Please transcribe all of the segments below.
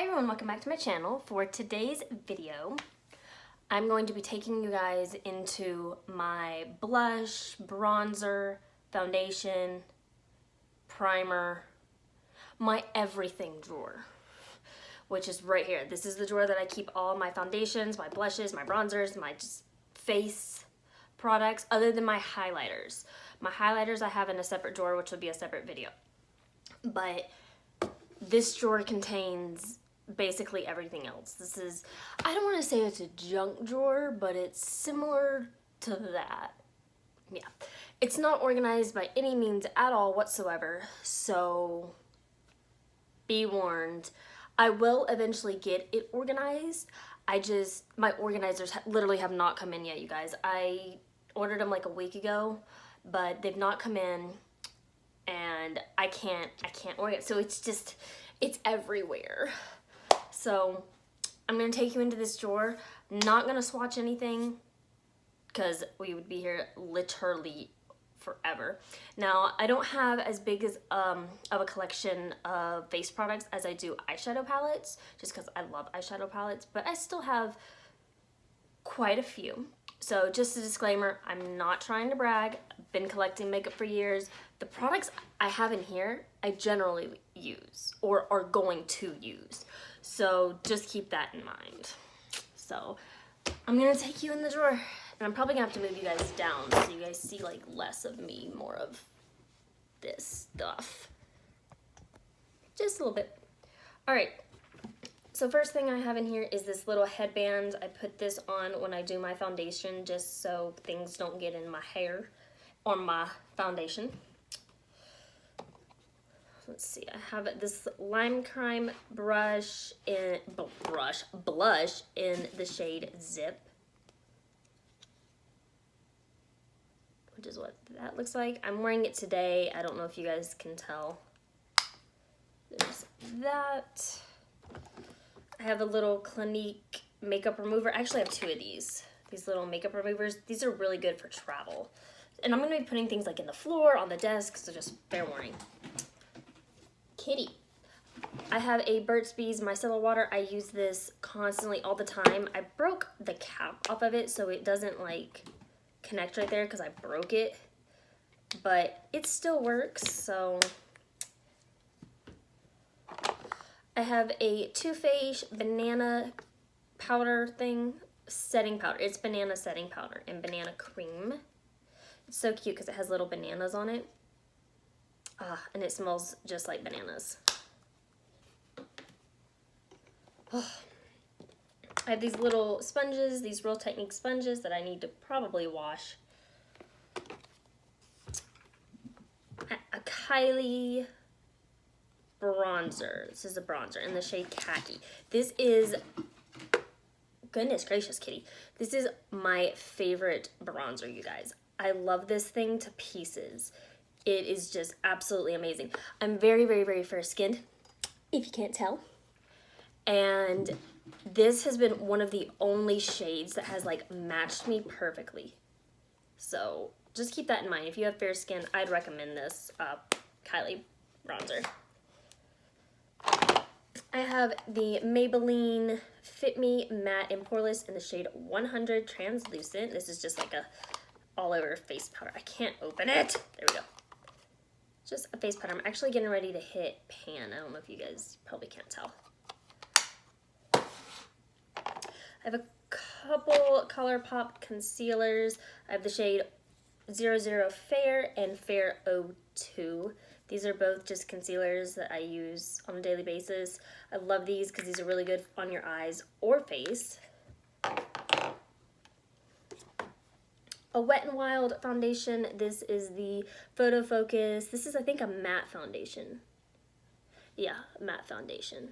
Hi everyone, welcome back to my channel. For today's video, I'm going to be taking you guys into my blush, bronzer, foundation, primer, my everything drawer, which is right here. This is the drawer that I keep all my foundations, my blushes, my bronzers, my just face products, other than my highlighters. My highlighters I have in a separate drawer, which will be a separate video. But this drawer contains basically everything else. This is, I don't want to say it's a junk drawer, but it's similar to that. Yeah. It's not organized by any means at all whatsoever, so be warned. I will eventually get it organized. My organizers literally have not come in yet, you guys. I ordered them like a week ago, but they've not come in, and I can't organize. So it's everywhere. So I'm gonna take you into this drawer. Not gonna swatch anything because we would be here literally forever. Now, I don't have as big as of a collection of face products as I do eyeshadow palettes, just because I love eyeshadow palettes, but I still have quite a few. So just a disclaimer, I'm not trying to brag. I've been collecting makeup for years. The products I have in here, I generally use or are going to use. So just keep that in mind. So I'm gonna take you in the drawer, and I'm probably gonna have to move you guys down so you guys see like less of me, more of this stuff. Just a little bit. All right. So first thing I have in here is this little headband. I put this on when I do my foundation just so things don't get in my hair or my foundation. Let's see, I have this Lime Crime blush in the shade Zip, which is what that looks like. I'm wearing it today. I don't know if you guys can tell. There's that. I have a little Clinique makeup remover. I actually have two of these little makeup removers. These are really good for travel. And I'm gonna be putting things like in the floor, on the desk, so just fair warning. Kitty. I have a Burt's Bees micellar water. I use this constantly all the time. I broke the cap off of it so it doesn't like connect right there because I broke it, but it still works. So I have a Too Faced banana powder thing, setting powder. It's banana setting powder and banana cream. It's so cute because it has little bananas on it. And it smells just like bananas. Oh. I have these little sponges, these Real Technique sponges that I need to probably wash. A Kylie bronzer. This is a bronzer in the shade Khaki. This is, goodness gracious, Kitty. This is my favorite bronzer, you guys. I love this thing to pieces. It is just absolutely amazing. I'm very, very, very fair skinned, if you can't tell. And this has been one of the only shades that has like matched me perfectly. So just keep that in mind. If you have fair skin, I'd recommend this Kylie bronzer. I have the Maybelline Fit Me Matte and Poreless in the shade 100 Translucent. This is just like a all over face powder. I can't open it. There we go. Just a face powder. I'm actually getting ready to hit pan. I don't know if you guys probably can't tell. I have a couple ColourPop concealers. I have the shade 00 Fair and Fair 02. These are both just concealers that I use on a daily basis. I love these because these are really good on your eyes or face. A Wet n Wild foundation. This is the Photo Focus. This is, I think, a matte foundation. Yeah, matte foundation.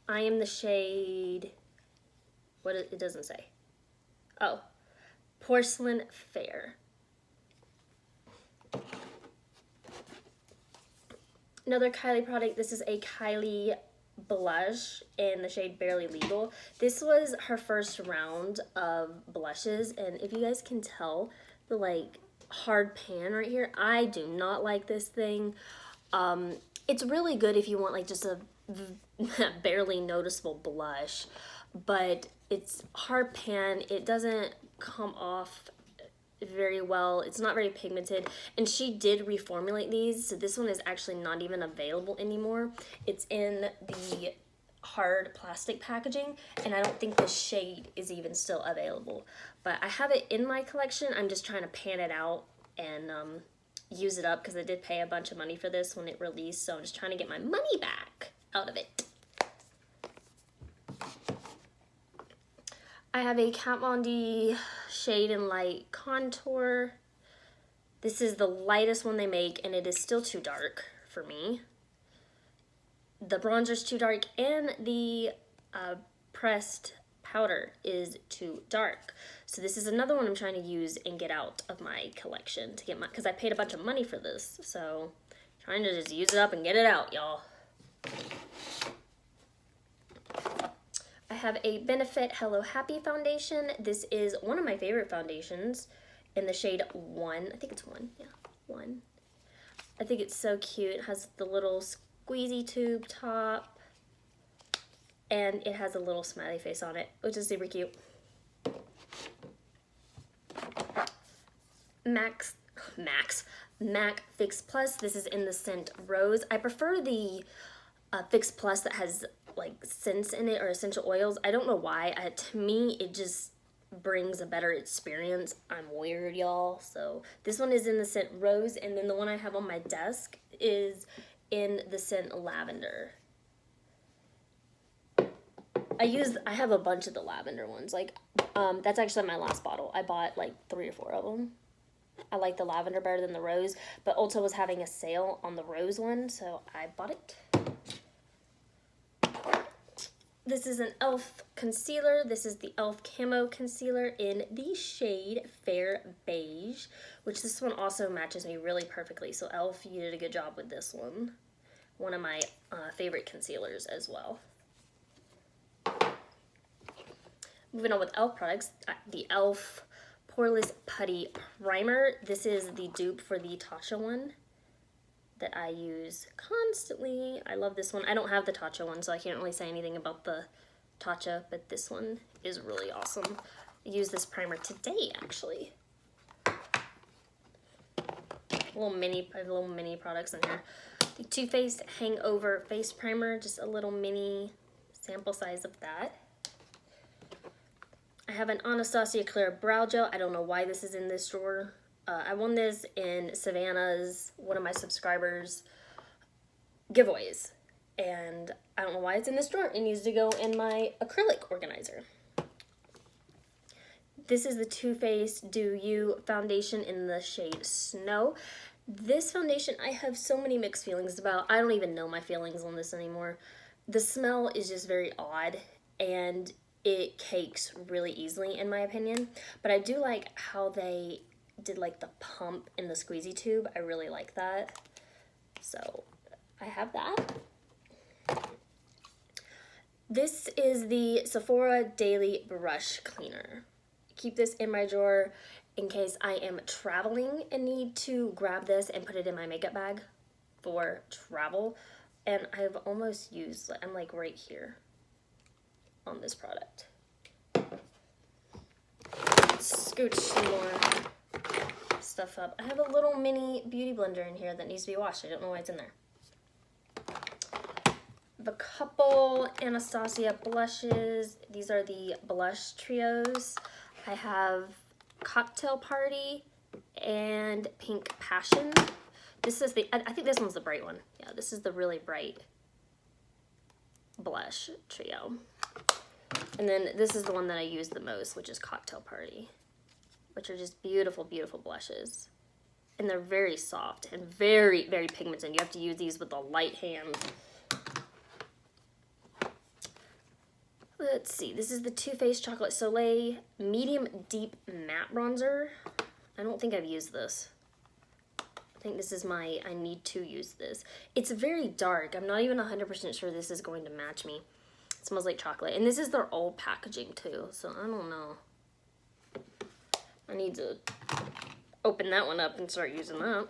I am the shade, what it doesn't say. Oh, Porcelain Fair. Another Kylie product. This is a Kylie blush in the shade Barely Legal. This was her first round of blushes, and if you guys can tell the like hard pan right here, I do not like this thing. It's really good if you want like just a barely noticeable blush, but it's hard pan. It doesn't come off very well. It's not very pigmented, and she did reformulate these, so this one is actually not even available anymore. It's in the hard plastic packaging, and I don't think the shade is even still available, but I have it in my collection. I'm just trying to pan it out and use it up because I did pay a bunch of money for this when it released, so I'm just trying to get my money back out of it. I have a Kat Von D Shade and Light Contour. This is the lightest one they make, and it is still too dark for me. The bronzer's too dark, and the pressed powder is too dark. So this is another one I'm trying to use and get out of my collection to get my, because I paid a bunch of money for this. So trying to just use it up and get it out, y'all. I have a Benefit Hello Happy foundation. This is one of my favorite foundations in the shade 1. I think it's 1. Yeah, 1. I think it's so cute. It has the little squeezy tube top, and it has a little smiley face on it, which is super cute. MAC Fix Plus. This is in the scent Rose. I prefer the Fix Plus that has like scents in it or essential oils. I don't know why. To me, it just brings a better experience. I'm weird, y'all. So this one is in the scent Rose, and then the one I have on my desk is in the scent Lavender. I have a bunch of the lavender ones. Like, that's actually my last bottle. I bought like 3 or 4 of them. I like the lavender better than the rose, but Ulta was having a sale on the rose one, so I bought it. This is an e.l.f. concealer. This is the e.l.f. Camo Concealer in the shade Fair Beige, which this one also matches me really perfectly. So e.l.f., you did a good job with this one. One of my favorite concealers as well. Moving on with e.l.f. products, the e.l.f. Poreless Putty Primer. This is the dupe for the Tatcha one that I use constantly. I love this one. I don't have the Tatcha one, so I can't really say anything about the Tatcha, but this one is really awesome. I used this primer today, actually. Little mini products in here. The Too Faced Hangover Face Primer, just a little mini sample size of that. I have an Anastasia Clear Brow Gel. I don't know why this is in this drawer. I won this in Savannah's, one of my subscribers' giveaways. And I don't know why it's in this drawer. It needs to go in my acrylic organizer. This is the Too Faced Do You foundation in the shade Snow. This foundation I have so many mixed feelings about. I don't even know my feelings on this anymore. The smell is just very odd, and it cakes really easily in my opinion. But I do like how they did like the pump in the squeezy tube. I really like that. So I have that. This is the Sephora Daily Brush Cleaner. Keep this in my drawer in case I am traveling and need to grab this and put it in my makeup bag for travel. And I've almost used, I'm like right here on this product. Scooch some more stuff up. I have a little mini beauty blender in here that needs to be washed. I don't know why it's in there. The couple Anastasia blushes. These are the blush trios. I have Cocktail Party and Pink Passion. This is the, I think this one's the bright one. Yeah, this is the really bright blush trio. And then this is the one that I use the most, which is Cocktail Party, which are just beautiful, beautiful blushes. And they're very soft and very, very pigmented. You have to use these with a light hand. Let's see, this is the Too Faced Chocolate Soleil Medium Deep Matte Bronzer. I don't think I've used this. I think this is my, I need to use this. It's very dark. I'm not even 100% sure this is going to match me. It smells like chocolate. And this is their old packaging too, so I don't know. I need to open that one up and start using that.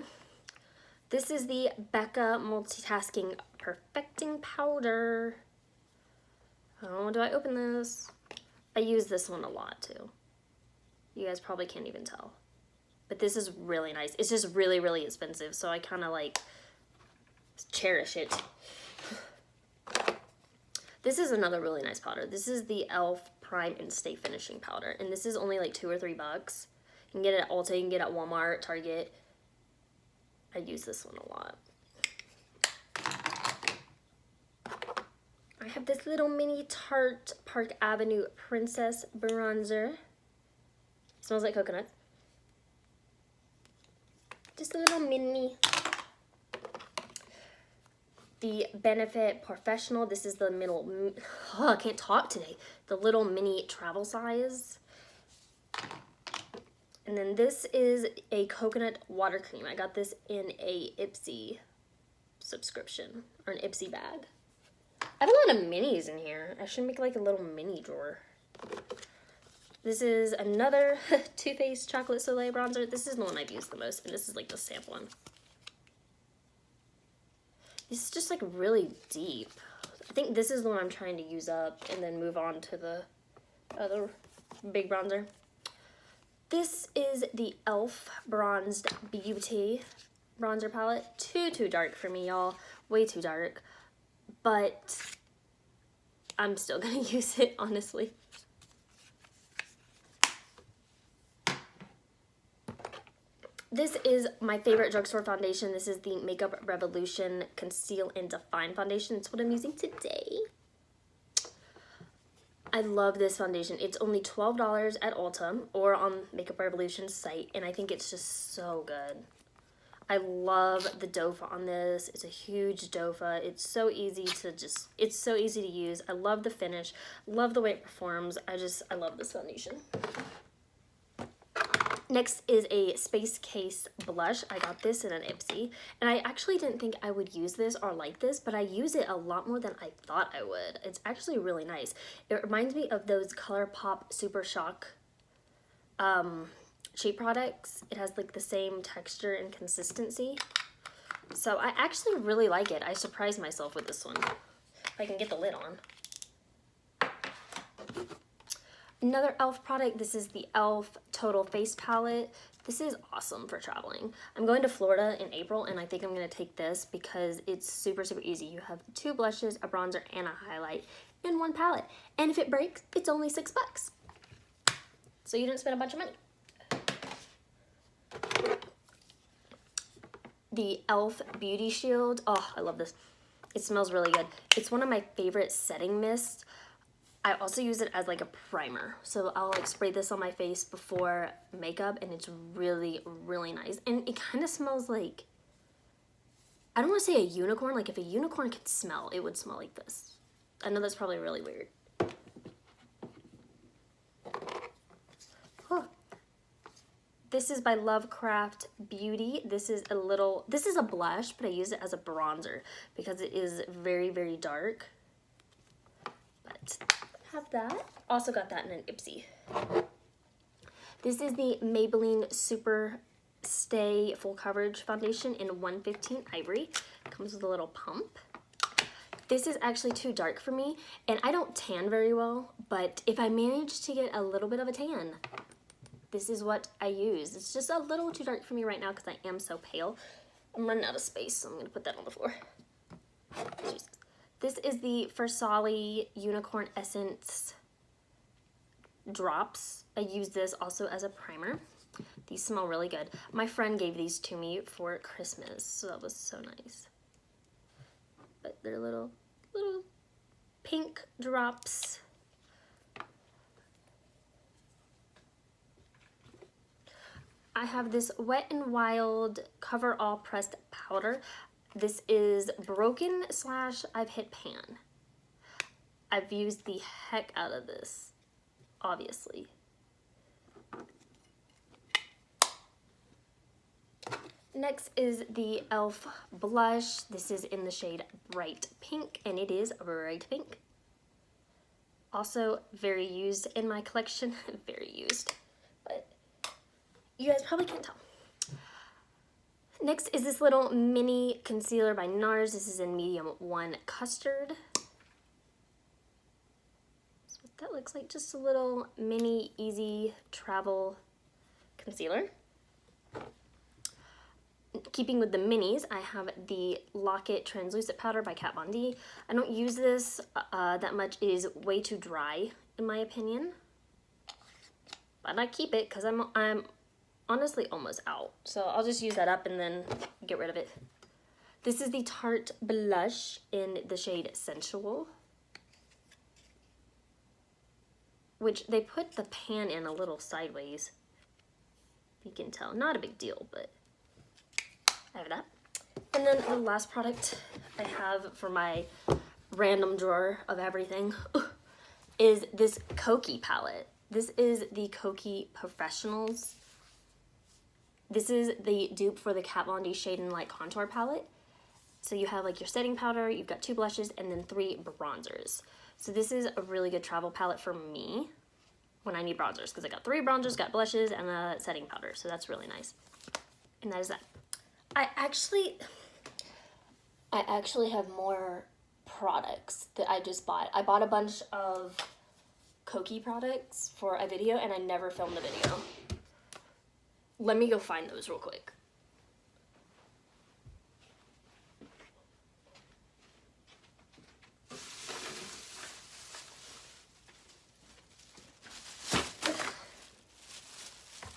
This is the Becca Multitasking Perfecting Powder. How do I open this? I use this one a lot too. You guys probably can't even tell. But this is really nice. It's just really, really expensive, so I kind of like cherish it. This is another really nice powder. This is the e.l.f. Prime and Stay Finishing Powder, and this is only like $2 or $3. You can get it at Ulta, you can get it at Walmart, Target. I use this one a lot. I have this little mini Tarte Park Avenue Princess Bronzer. Smells like coconut. Just a little mini. The Benefit Professional. This is the middle. Oh, I can't talk today. The little mini travel size. And then this is a coconut water cream. I got this in a Ipsy subscription, or an Ipsy bag. I have a lot of minis in here. I should make like a little mini drawer. This is another Too Faced Chocolate Soleil bronzer. This is the one I've used the most, and this is like the sample one. This is just like really deep. I think this is the one I'm trying to use up and then move on to the other big bronzer. This is the e.l.f. Bronzed Beauty bronzer palette. Too dark for me, y'all. Way too dark. But I'm still gonna use it, honestly. This is my favorite drugstore foundation. This is the Makeup Revolution Conceal and Define Foundation. It's what I'm using today. I love this foundation. It's only $12 at Ulta or on Makeup Revolution's site, and I think it's just so good. I love the doe foot on this. It's a huge doe foot. It's so easy to it's so easy to use. I love the finish. Love the way it performs. I love this foundation. Next is a Space Case blush. I got this in an Ipsy, and I actually didn't think I would use this or like this, but I use it a lot more than I thought I would. It's actually really nice. It reminds me of those ColourPop Super Shock cheap products. It has like the same texture and consistency. So I actually really like it. I surprised myself with this one. If I can get the lid on. Another e.l.f. product, this is the e.l.f. Total Face Palette. This is awesome for traveling. I'm going to Florida in April, and I think I'm going to take this because it's super, super easy. You have 2 blushes, a bronzer, and a highlight in one palette. And if it breaks, it's only $6. So you didn't spend a bunch of money. The e.l.f. Beauty Shield. Oh, I love this. It smells really good. It's one of my favorite setting mists. I also use it as like a primer. So I'll like spray this on my face before makeup, and it's really, really nice. And it kind of smells like, I don't want to say a unicorn. Like if a unicorn could smell, it would smell like this. I know that's probably really weird. Huh. This is by Lovecraft Beauty. This is a blush, but I use it as a bronzer because it is very, very dark. But have that. Also got that in an Ipsy. This is the Maybelline Super Stay Full Coverage Foundation in 115 Ivory. Comes with a little pump. This is actually too dark for me, and I don't tan very well, but if I manage to get a little bit of a tan, this is what I use. It's just a little too dark for me right now because I am so pale. I'm running out of space, so I'm going to put that on the floor. Jesus. This is the Versali Unicorn Essence Drops. I use this also as a primer. These smell really good. My friend gave these to me for Christmas, so that was so nice. But they're little pink drops. I have this Wet n Wild Cover All Pressed Powder. This is Broken / I've hit pan. I've used the heck out of this, obviously. Next is the e.l.f. blush. This is in the shade Bright Pink, and it is bright pink. Also very used in my collection, very used, but you guys probably can't tell. Next is this little mini concealer by NARS. This is in medium 1 custard. that looks like just a little mini easy travel concealer. Keeping with the minis, I have the Lock-It Translucent Powder by Kat Von D. I don't use this that much. It is way too dry, in my opinion. But I keep it because I'm honestly almost out. So I'll just use that up and then get rid of it. This is the Tarte Blush in the shade Sensual, which they put the pan in a little sideways. You can tell, not a big deal, but I have that. And then the last product I have for my random drawer of everything is this Kokie palette. This is the Kokie Professionals. This is the dupe for the Kat Von D Shade and Light Contour palette. So you have like your setting powder, you've got 2 blushes, and then 3 bronzers. So this is a really good travel palette for me when I need bronzers, because I got 3 bronzers, got blushes, and a setting powder. So that's really nice. And that is that. I actually have more products that I just bought. I bought a bunch of Kokie products for a video, and I never filmed the video. Let me go find those real quick.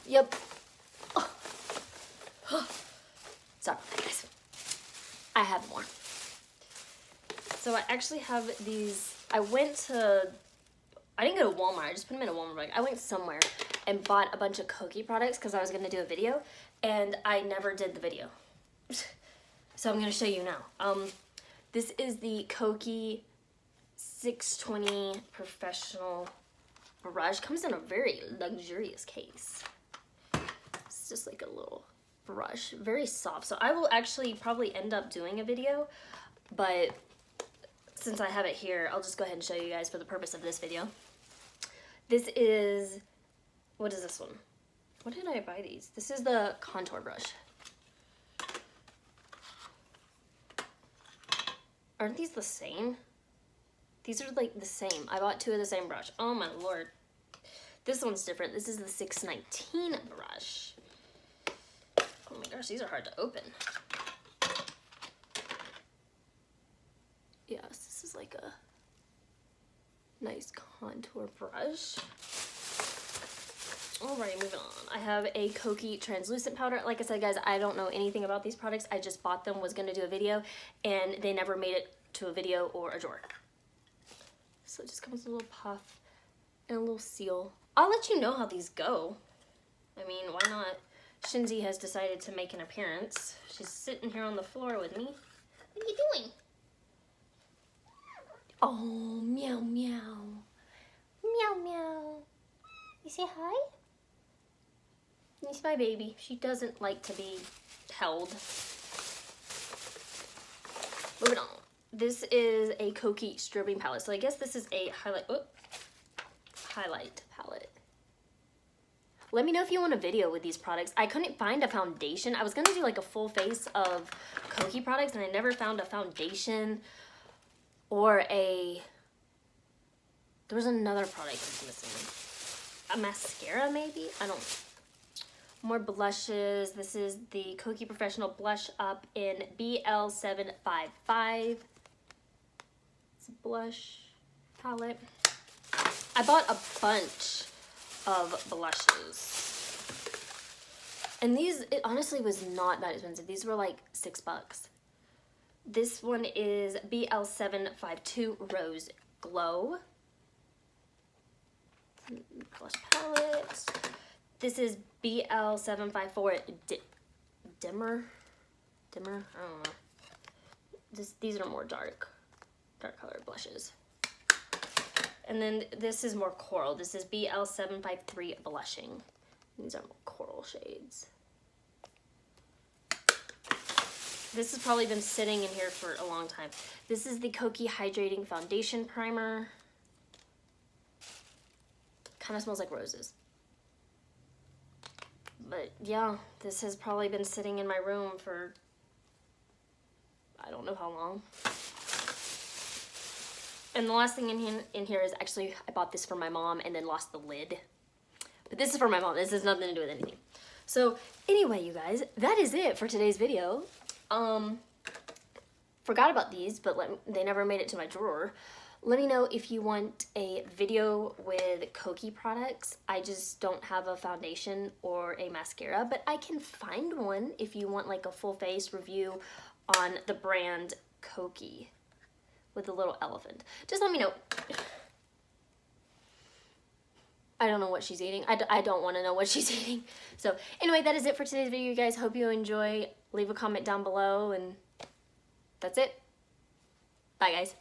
Yep. Sorry about that, guys. I have more. So I actually have these. I didn't go to Walmart. I just put them in a Walmart bag. I went somewhere and bought a bunch of Kokie products because I was going to do a video, and I never did the video. So I'm going to show you now. This is the Kokie 620 Professional Brush. Comes in a very luxurious case. It's just like a little brush, very soft. So I will actually probably end up doing a video, but since I have it here, I'll just go ahead and show you guys for the purpose of this video. This is, what is this one? What did I buy these? This is the contour brush. Aren't these the same? These are like the same. I bought 2 of the same brush. Oh my lord. This one's different. This is the 619 brush. Oh my gosh, these are hard to open. Yes, this is like a nice contour brush. Alright, moving on. I have a Kokie translucent powder. Like I said, guys, I don't know anything about these products. I just bought them, was going to do a video, and they never made it to a video or a drawer. So it just comes with a little puff and a little seal. I'll let you know how these go. I mean, why not? Shinzi has decided to make an appearance. She's sitting here on the floor with me. What are you doing? Oh, meow, meow. Meow, meow. You say hi? She's my baby. She doesn't like to be held. Moving on. This is a Kokie strobing palette. So I guess this is a highlight palette. Let me know if you want a video with these products. I couldn't find a foundation. I was going to do like a full face of Kokie products, and I never found a foundation or a... There was another product I was missing. A mascara, maybe? I don't know. More blushes. This is the Kokie Professional Blush Up in BL755. It's a blush palette. I bought a bunch of blushes. And these, it honestly was not that expensive. These were like $6. This one is BL752 Rose Glow. Blush palette. This is BL754 Dimmer. I don't know. These are more dark colored blushes. And then this is more coral. This is BL753 Blushing. These are more coral shades. This has probably been sitting in here for a long time. This is the Kokie Hydrating Foundation Primer. Kind of smells like roses. But yeah, this has probably been sitting in my room for I don't know how long. And the last thing in here is actually, I bought this for my mom and then lost the lid. But this is for my mom. This has nothing to do with anything. So anyway, you guys, that is it for today's video. Forgot about these, but they never made it to my drawer. Let me know if you want a video with Kokie products. I just don't have a foundation or a mascara, but I can find one if you want like a full face review on the brand Kokie with a little elephant. Just let me know. I don't know what she's eating. I don't want to know what she's eating. So anyway, that is it for today's video, you guys. Hope you enjoy. Leave a comment down below, and that's it. Bye, guys.